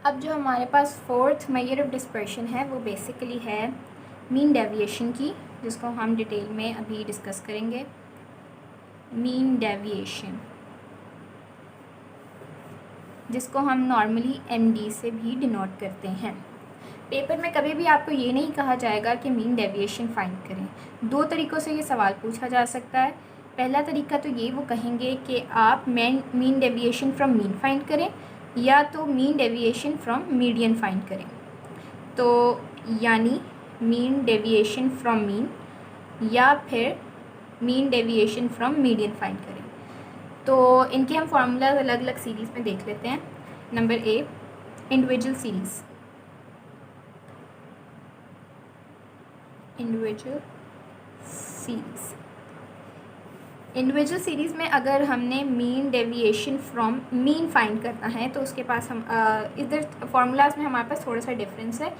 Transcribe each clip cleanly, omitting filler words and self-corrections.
अब जो हमारे पास फोर्थ मेजर ऑफ डिस्पर्शन है वो बेसिकली है मीन डेविएशन की, जिसको हम डिटेल में अभी डिस्कस करेंगे। मीन डेविएशन, जिसको हम नॉर्मली एमडी से भी डिनोट करते हैं। पेपर में कभी भी आपको ये नहीं कहा जाएगा कि मीन डेविएशन फाइंड करें। दो तरीक़ों से ये सवाल पूछा जा सकता है। पहला तरीका तो ये, वो कहेंगे कि आप mean deviation from mean find करें, या तो mean deviation from median find करें। तो यानी मीन डेविएशन फ्रॉम मीन या फिर mean deviation from median find करें। तो इनके हम फार्मूलाज अलग अलग सीरीज़ में देख लेते हैं। Number A, individual series. Individual series में अगर हमने mean deviation from mean find करना है तो उसके पास हम इधर फार्मूलाज में हमारे पास थोड़ा सा डिफरेंस है।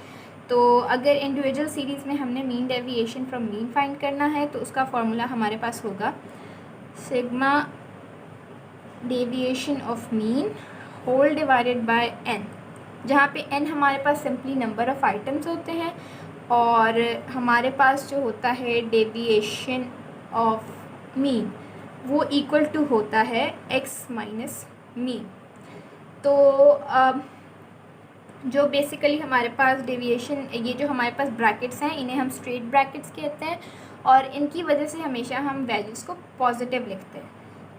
तो अगर इंडिविजुअल सीरीज़ में हमने mean deviation from mean find करना है तो उसका फार्मूला हमारे पास होगा sigma deviation of mean whole divided by N, जहाँ पे एन हमारे पास सिंपली नंबर ऑफ़ आइटम्स होते हैं और हमारे पास जो होता है डेविएशन ऑफ मीन वो इक्वल टू होता है एक्स माइनस मीन। तो जो बेसिकली हमारे पास डेविएशन, ये जो हमारे पास ब्रैकेट्स हैं इन्हें हम स्ट्रेट ब्रैकेट्स कहते हैं और इनकी वजह से हमेशा हम वैल्यूज़ को पॉजिटिव लिखते हैं।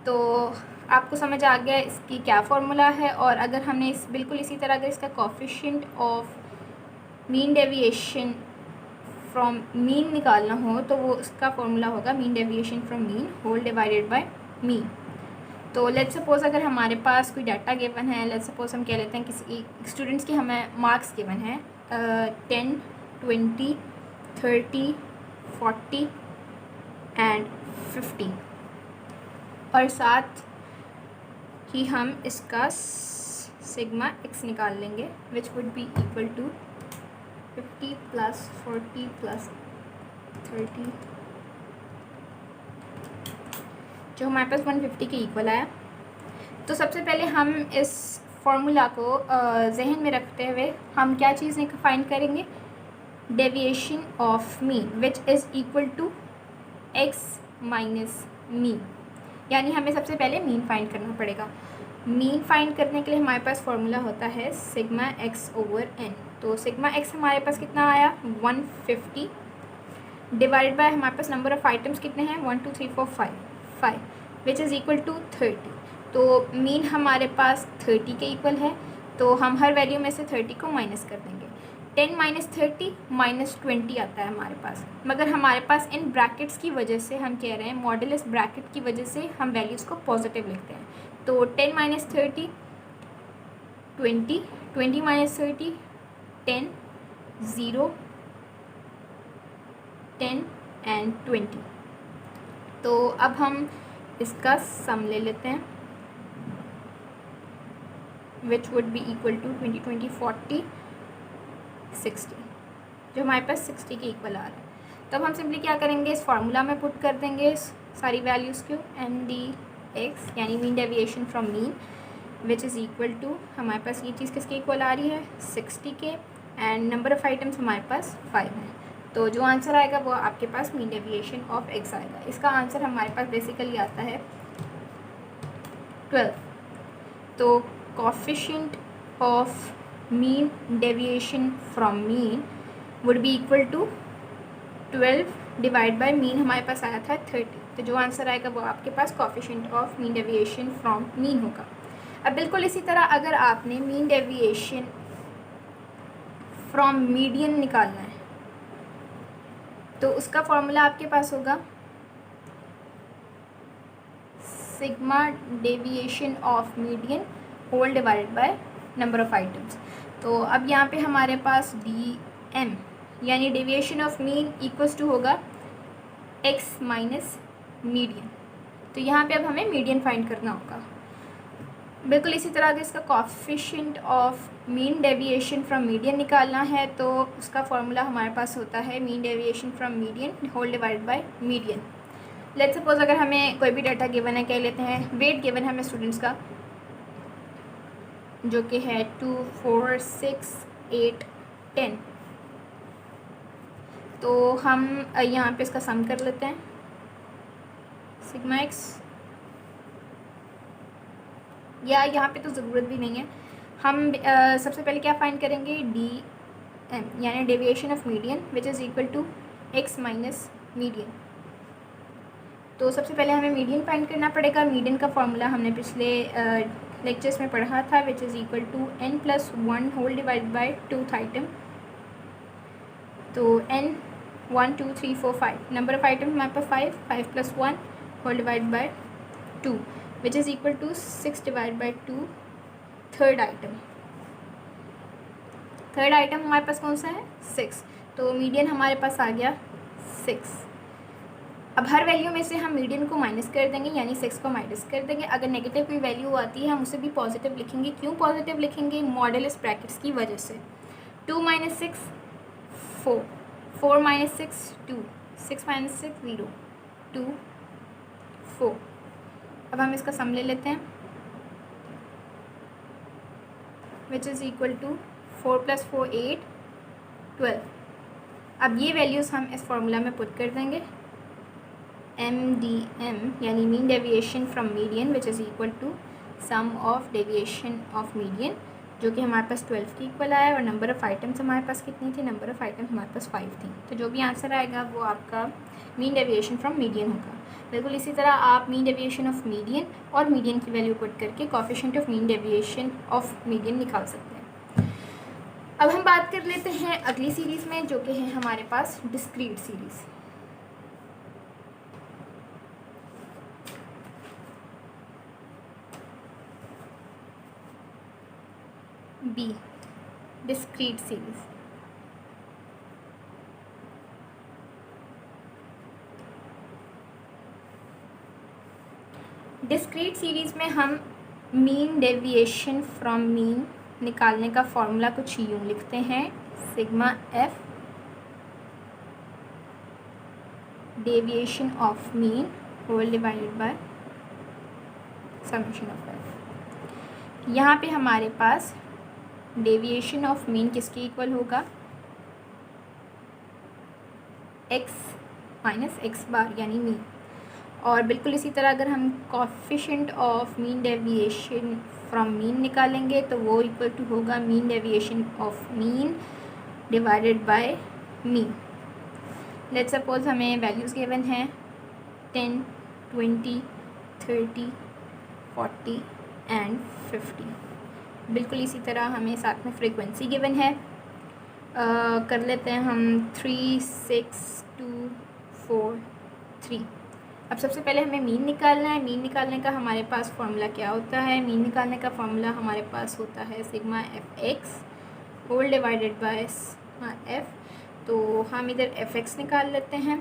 तो आपको समझ आ गया इसकी क्या फार्मूला है। और अगर हमने बिल्कुल इसी तरह अगर इसका coefficient of mean deviation from mean निकालना हो तो वो उसका फॉर्मूला होगा mean deviation from mean whole divided by mean. तो लेट्स सपोज अगर हमारे पास कोई डाटा गिवन है, लेट्स सपोज हम कह लेते हैं किसी स्टूडेंट्स की हमें मार्क्स गिवन है 10, 20, 30, 40 एंड 50 और साथ ही हम इसका सिग्मा एक्स निकाल लेंगे which would be equal to 50 plus 40 plus 30, जो हमारे पास 150 के इक्वल आया। तो सबसे पहले हम इस फॉर्मूला को जहन में रखते हुए हम क्या चीज़ फाइंड करेंगे, deviation of mean which is equal to X minus mean. यानी हमें सबसे पहले मीन फाइंड करना पड़ेगा। मीन फाइंड करने के लिए हमारे पास फॉर्मूला होता है सिग्मा एक्स ओवर एन। तो सिग्मा एक्स हमारे पास कितना आया 150 डिवाइडेड बाय हमारे पास नंबर ऑफ़ आइटम्स कितने हैं 1 2 3 4 5 विच इज़ इक्वल टू 30। तो मीन हमारे पास 30 के इक्वल है, तो हम हर वैल्यू में से 30 को माइनस कर देंगे। 10 माइनस 30 माइनस 20 आता है हमारे पास, मगर हमारे पास इन ब्रैकेट्स की वजह से हम कह रहे हैं मॉडुलस ब्रैकेट की वजह से हम वैल्यूज़ को पॉजिटिव लिखते हैं। तो 10 माइनस 30 20, 20 माइनस 30 10, 0, 10 एंड 20। तो अब हम इसका सम ले लेते हैं which would be equal to 20, 20, 40, 60, जो हमारे पास 60 के इक्वल आ रहा है। तो अब हम सिंपली क्या करेंगे, इस फार्मूला में पुट कर देंगे सारी वैल्यूज़ को, एम डी एक्स यानी mean deviation from mean which is equal to हमारे पास ये चीज़ किसके इक्वल आ रही है 60 के, एंड नंबर ऑफ़ आइटम्स हमारे पास 5 हैं। तो जो आंसर आएगा वो आपके पास मीन डेविएशन ऑफ एक्स आएगा। इसका आंसर हमारे पास बेसिकली आता है 12। तो coefficient of mean deviation from mean would be equal to 12 divide by mean हमारे पास आया था 30। तो जो आंसर आएगा वो आपके पास coefficient of mean deviation from mean होगा। अब बिल्कुल इसी तरह अगर आपने मीन डेविएशन फ्रॉम मीडियन निकालना है तो उसका फॉर्मूला आपके पास होगा sigma deviation of median whole divided by number of items. तो अब यहाँ पे हमारे पास डी एम यानी deviation of mean equals to होगा एक्स माइनस मीडियन। तो यहाँ पे अब हमें मीडियन फाइंड करना होगा। बिल्कुल इसी तरह अगर इसका coefficient of mean deviation from median निकालना है तो उसका फॉर्मूला हमारे पास होता है mean deviation from median whole divided by median. Let's suppose अगर हमें कोई भी डाटा गिवन है, कह लेते हैं वेट गिवन है हमें स्टूडेंट्स का जो कि है 2, 4, 6, 8, 10। तो हम यहाँ पे इसका सम कर लेते हैं, सिग्मा एक्स, या यहाँ पे तो ज़रूरत भी नहीं है। हम सबसे पहले क्या फाइंड करेंगे, डी एम यानी deviation of median which is equal to X minus median. तो सबसे पहले हमें मीडियन फाइंड करना पड़ेगा। मीडियन का फॉर्मूला हमने पिछले लेक्चर्स में पढ़ा था, which is equal to n+1 whole divide by 2th item. तो n 1 2 3 4 5 नंबर ऑफ आइटम हमारे पास 5 + 1 whole divide by 2 which is equal to 6 divide by 2 third item. Third item हमारे पास कौन सा है, 6। तो मीडियन हमारे पास आ गया 6। अब हर वैल्यू में से हम मीडियन को माइनस कर देंगे, यानी 6 को माइनस कर देंगे। अगर नेगेटिव कोई वैल्यू आती है हम उसे भी पॉजिटिव लिखेंगे। क्यों पॉजिटिव लिखेंगे, मॉडुलस ब्रैकेट्स की वजह से। 2 - 6 4, 4 - 6 2, 6 - 6 0, 2 4। अब हम इसका सम ले लेते हैं, विच इज़ इक्वल टू 4 + 4 8 12। अब ये वैल्यूज़ हम इस फॉर्मूला में पुट कर देंगे, MDM यानी mean deviation from median which is equal to sum of deviation of median, जो कि हमारे पास 12 के इक्वल आया। और नंबर ऑफ़ आइटम्स हमारे पास कितनी थी, नंबर ऑफ़ आइटम्स हमारे पास 5 थी। तो जो भी आंसर आएगा वो आपका मीन डेविएशन फ्रॉम मीडियन होगा। बिल्कुल इसी तरह आप मीन डेविएशन ऑफ मीडियन और मीडियन की वैल्यू पुट करके coefficient of mean deviation of median निकाल सकते हैं। अब हम बात कर लेते हैं अगली सीरीज़ में, जो कि है हमारे पास discrete series. B, discrete series. Discrete series में हम मीन डेविएशन फ्रॉम मीन निकालने का फॉर्मूला कुछ यूँ लिखते हैं, sigma F deviation of mean whole divided by summation of F. यहाँ पे हमारे पास डेविएशन ऑफ मीन किसके इक्वल होगा, x माइनस एक्स बार यानी मीन। और बिल्कुल इसी तरह अगर हम coefficient of mean deviation from mean निकालेंगे तो वो इक्वल टू होगा mean deviation of mean divided by mean. Let's suppose हमें वैल्यूज़ गिवन हैं 10, 20, 30, 40 एंड 50। बिल्कुल इसी तरह हमें साथ में फ्रीक्वेंसी गिवन है। कर लेते हैं हम 3, 6, 2, 4, 3। अब सबसे पहले हमें मीन निकालना है। मीन निकालने का हमारे पास फॉर्मूला क्या होता है, मीन निकालने का फॉर्मूला हमारे पास होता है sigma F X whole divided by sigma F. तो हम इधर एफ एक्स निकाल लेते हैं।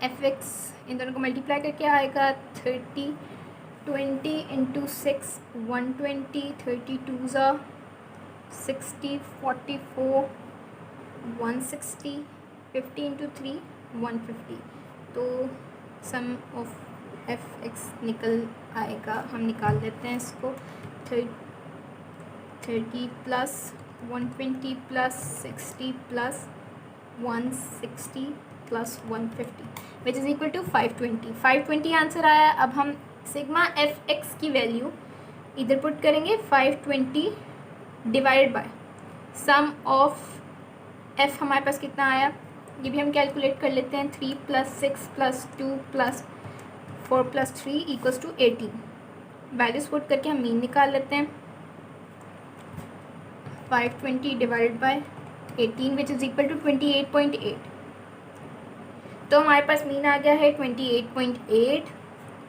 एफ एक्स इन दोनों को मल्टीप्लाई करके आएगा 30, 20 × 6 120, 32 60, 44 160, 50 × 3 150। तो सम ऑफ एफ एक्स निकल आएगा, हम निकाल लेते हैं इसको। 30 plus 120 plus 60 plus 160 plus 150 which is equal to 520। 520 answer आया। अब हम सिग्मा एफ एक्स की वैल्यू इधर पुट करेंगे, 520 divided by sum of F हमारे पास कितना आया, ये भी हम कैलकुलेट कर लेते हैं। 3 + 6 + 2 + 4 + 3 = 18। वैल्यूज पुट करके हम मीन निकाल लेते हैं। 520 divided by 18 which is equal to 28.8। तो हमारे पास मीन आ गया है 28.8।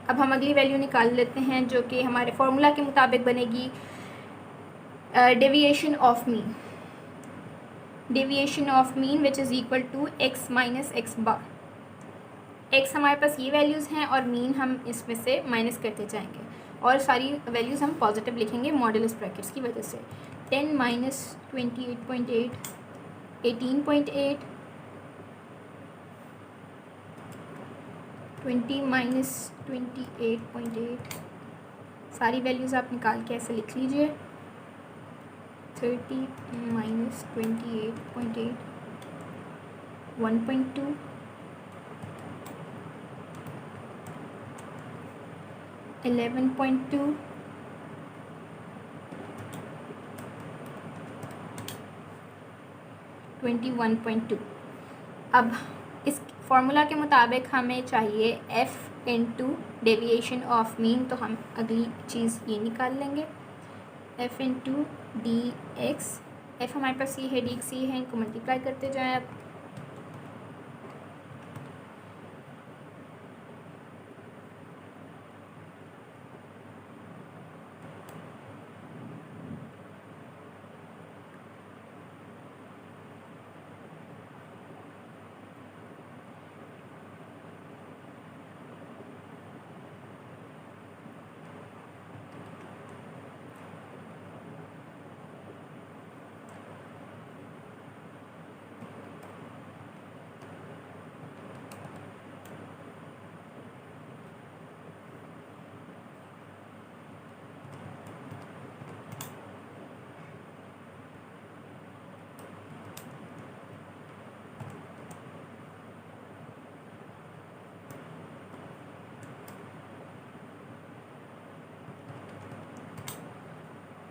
अब हम अगली वैल्यू निकाल लेते हैं, जो कि हमारे फॉर्मूला के मुताबिक बनेगी deviation of mean. Deviation of mean which is equal to x minus X bar. x हमारे पास ये वैल्यूज़ हैं और मीन हम इसमें से माइनस करते जाएंगे और सारी वैल्यूज़ हम पॉजिटिव लिखेंगे मॉडुलस ब्रैकेट्स की वजह से। 10 - 28.8 18.8, 20 - 28.8। सारी वैल्यूज़ आप निकाल के ऐसे लिख लीजिए। 30 minus 28.8, 1.2, 11.2, 21.2। अब इस फार्मूला के मुताबिक हमें चाहिए f into deviation of mean, तो हम अगली चीज़ ये निकाल लेंगे, f into D x. F हमारे पास सी है, डी सी है, इनको मल्टीप्लाई करते जाएं आप।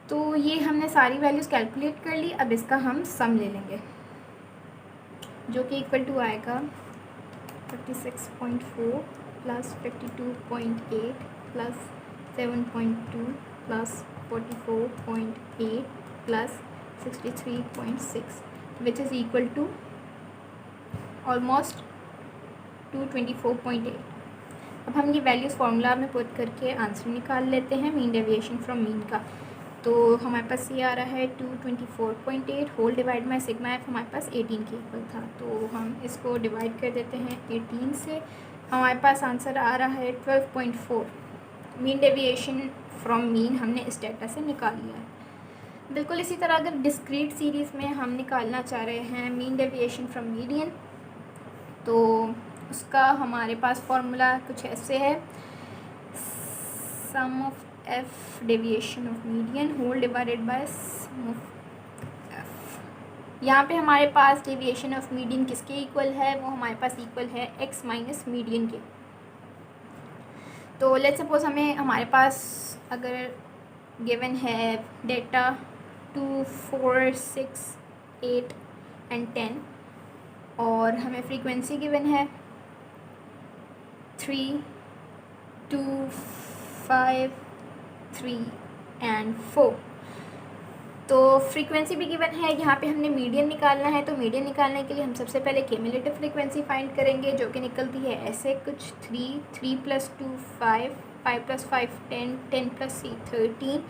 तो ये हमने सारी वैल्यूज़ कैलकुलेट कर ली। अब इसका हम सम ले लेंगे, जो कि इक्वल टू आएगा 36.4 plus 52.8 plus 7.2 plus 44.8 plus 63.6, which is equal to almost 224.8। अब हम ये वैल्यूज़ फार्मूला में पुट करके आंसर निकाल लेते हैं मीन डेविएशन फ्रॉम मीन का। तो हमारे पास ये आ रहा है 224.8 whole divide by sigma F, हमारे पास 18 के इक्वल था, तो हम इसको डिवाइड कर देते हैं 18 से। हमारे पास आंसर आ रहा है 12.4। मीन डेविएशन फ्रॉम मीन हमने इस डेटा से निकाल लिया है। बिल्कुल इसी तरह अगर डिस्क्रीट सीरीज़ में हम निकालना चाह रहे हैं मीन डेविएशन फ्रॉम मीडियन, तो उसका हमारे पास फॉर्मूला कुछ ऐसे है, sum of f deviation of median whole divided by sum of F. यहाँ पे हमारे पास डेविएशन ऑफ मीडियन किसके इक्वल है, वो हमारे पास इक्वल है एक्स माइनस मीडियन के। तो लेट्स सपोज हमारे पास अगर गिवन है डेटा 2, 4, 6, 8 एंड 10, और हमें फ्रीक्वेंसी गिवन है 3, 2, 5, 3 एंड 4। तो फ्रीक्वेंसी भी गिवन है, यहाँ पे हमने मीडियन निकालना है। तो मीडियन निकालने के लिए हम सबसे पहले क्यूमुलेटिव फ्रीक्वेंसी फाइंड करेंगे, जो कि निकलती है ऐसे कुछ 3 plus 2 5, 5 plus 5 10, 10 plus 3 13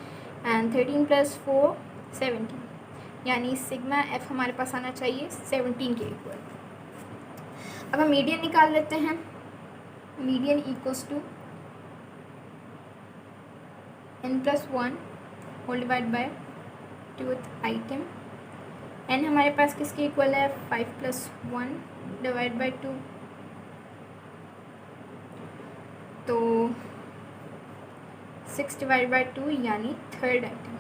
and 13 plus 4 17, यानी सिग्मा एफ हमारे पास आना चाहिए 17 के इक्वल। अब हम मीडियन निकाल लेते हैं। Median equals to n+1 whole divide by truth item. n हमारे पास किसके इक्वल है, 5 प्लस 1 डिवाइड बाय 2, तो 6 डिवाइड बाय 2 यानी थर्ड आइटम।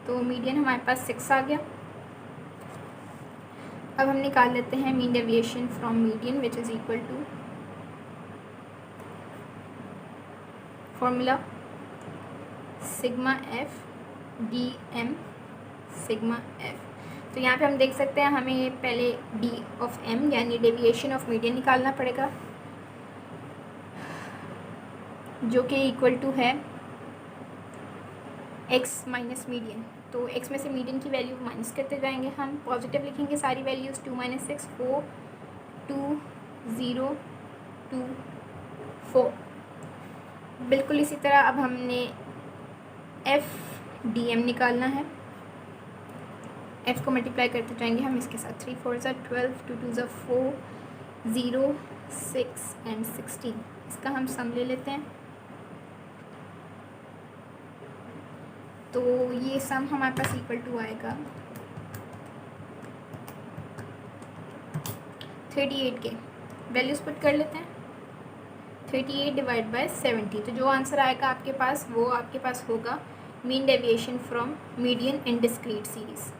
तो मीडियन हमारे पास 6 आ गया। अब हम निकाल लेते हैं mean deviation from median, which is equal to formula sigma F D M sigma F. तो यहाँ पे हम देख सकते हैं हमें पहले डी ऑफ एम यानी डेविएशन ऑफ मीडियन निकालना पड़ेगा, जो कि इक्वल टू है एक्स माइनस मीडियन। तो एक्स में से मीडियन की वैल्यू माइनस करते जाएंगे, हम पॉजिटिव लिखेंगे सारी वैल्यूज़, 2 - 6 4 2 0 2 4। बिल्कुल इसी तरह अब हमने एफ डी एम निकालना है। एफ को मल्टीप्लाई करते जाएंगे हम इसके साथ, 3 4 12, 2 2 4, 0 6 एंड 16। इसका हम सम ले लेते हैं। तो ये सम हमारे पास इक्वल टू आएगा 38 के। वैल्यूज़ पुट कर लेते हैं, 38 डिवाइड बाय 70। तो जो आंसर आएगा आपके पास वो आपके पास होगा mean deviation from median and discrete series.